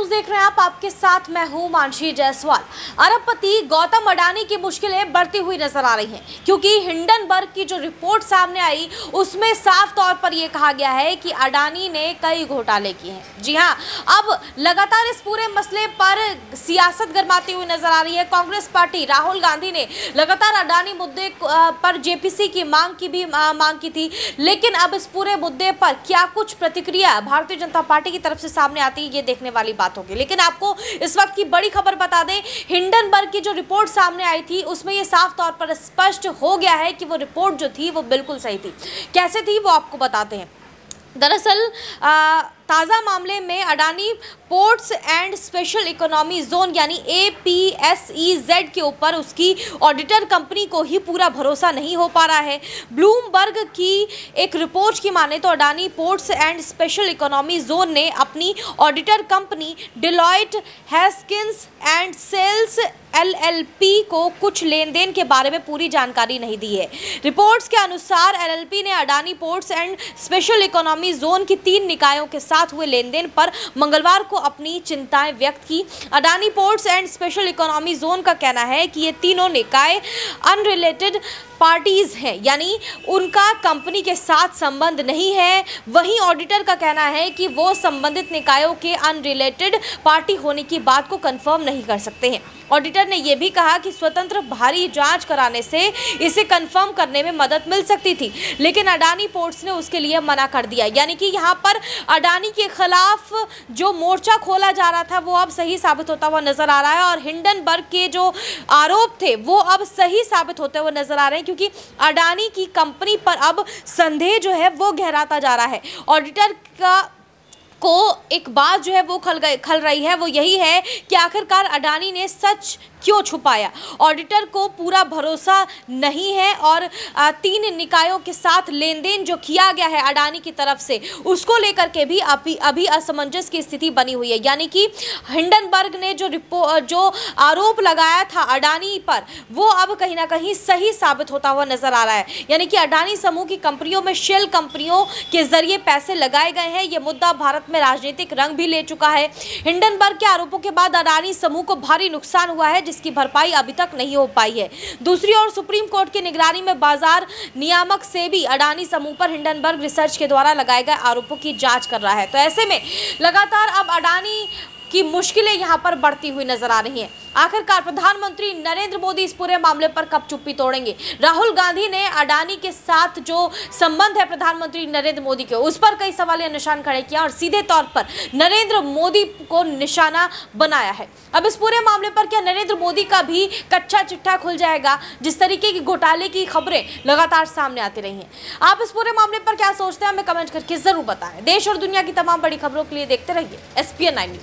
News देख रहे हैं आप, आपके साथ मैं हूं मानसी जायसवाल। अरबपति गौतम अडानी की मुश्किलें बढ़ती हुई नजर आ रही हैं, क्योंकि हिंडनबर्ग की जो रिपोर्ट सामने आई उसमें साफ तौर पर यह कहा गया है कि अडानी ने कई घोटाले किए हैं। जी हां, अब लगातार इस पूरे मसले पर सियासत गरमाती हुई नजर आ रही है। कांग्रेस पार्टी राहुल गांधी ने लगातार अडानी मुद्दे पर जेपीसी की मांग की थी, लेकिन अब इस पूरे मुद्दे पर क्या कुछ प्रतिक्रिया भारतीय जनता पार्टी की तरफ से सामने आती है, ये देखने वाली बात होगी। लेकिन आपको इस वक्त की बड़ी खबर बता दें, हिंडनबर्ग की जो रिपोर्ट सामने आई थी उसमें ये साफ तौर पर स्पष्ट हो गया है कि वो रिपोर्ट जो थी वो बिल्कुल सही थी। कैसे थी वो आपको बताते हैं। दरअसल ताज़ा मामले में Adani ports and special economy zone यानी APSEZ के ऊपर उसकी ऑडिटर कंपनी को ही पूरा भरोसा नहीं हो पा रहा है। ब्लूमबर्ग की एक रिपोर्ट की माने तो Adani ports and special economy zone ने अपनी auditor company Deloitte Haskins and Sells LLP को कुछ लेन देन के बारे में पूरी जानकारी नहीं दी है। रिपोर्ट्स के अनुसार LLP ने Adani ports and special economy zone की 3 निकायों के साथ हुए लेन देन पर मंगलवार को अपनी चिंताएं व्यक्त की। Adani ports and special economy zone का कहना है कि ये तीनों निकाय अनरिलेटेड पार्टीज हैं, यानी उनका कंपनी के साथ संबंध नहीं है। वहीं ऑडिटर का कहना है कि वो संबंधित निकायों के अनरिलेटेड पार्टी होने की बात को कंफर्म नहीं कर सकते हैं। ऑडिटर ने यह भी कहा कि स्वतंत्र बाहरी जांच कराने से इसे कंफर्म करने में मदद मिल सकती थी, लेकिन अडानी पोर्ट्स ने उसके लिए मना कर दिया। यानी कि यहाँ पर अडानी के खिलाफ जो मोर्चा खोला जा रहा था वो अब सही साबित होता हुआ नजर आ रहा है, और हिंडनबर्ग के जो आरोप थे वो अब सही साबित होते हुए नजर आ रहे हैं, क्योंकि अडानी की कंपनी पर अब संदेह जो है वो गहराता जा रहा है। ऑडिटर को एक बात जो है वो खल रही है, वो यही है कि आखिरकार अडानी ने सच क्यों छुपाया। ऑडिटर को पूरा भरोसा नहीं है और 3 निकायों के साथ लेन देन जो किया गया है अडानी की तरफ से उसको लेकर के भी अभी असमंजस की स्थिति बनी हुई है। यानी कि हिंडनबर्ग ने जो आरोप लगाया था अडानी पर वो अब कहीं ना कहीं सही साबित होता हुआ नजर आ रहा है। यानी कि अडानी समूह की कंपनियों में शेल कंपनियों के जरिए पैसे लगाए गए हैं। ये मुद्दा भारत में राजनीतिक रंग भी ले चुका है। हिंडनबर्ग के आरोपों के बाद अडानी समूह को भारी नुकसान हुआ है, जिसकी भरपाई अभी तक नहीं हो पाई है। दूसरी ओर सुप्रीम कोर्ट की निगरानी में बाजार नियामक सेबी अडानी समूह पर हिंडनबर्ग रिसर्च के द्वारा लगाए गए आरोपों की जांच कर रहा है। तो ऐसे में लगातार अब अडानी की मुश्किलें यहां पर बढ़ती हुई नजर आ रही हैं। आखिरकार प्रधानमंत्री नरेंद्र मोदी इस पूरे मामले पर कब चुप्पी तोड़ेंगे। राहुल गांधी ने अडानी के साथ जो संबंध है प्रधानमंत्री नरेंद्र मोदी के, उस पर कई सवालिया निशान खड़े किया और सीधे तौर पर नरेंद्र मोदी को निशाना बनाया है। अब इस पूरे मामले पर क्या नरेंद्र मोदी का भी कच्चा चिट्ठा खुल जाएगा, जिस तरीके की घोटाले की खबरें लगातार सामने आती रही हैं। आप इस पूरे मामले पर क्या सोचते हैं, हमें कमेंट करके जरूर बताएं। देश और दुनिया की तमाम बड़ी खबरों के लिए देखते रहिए SPN 9 न्यूज।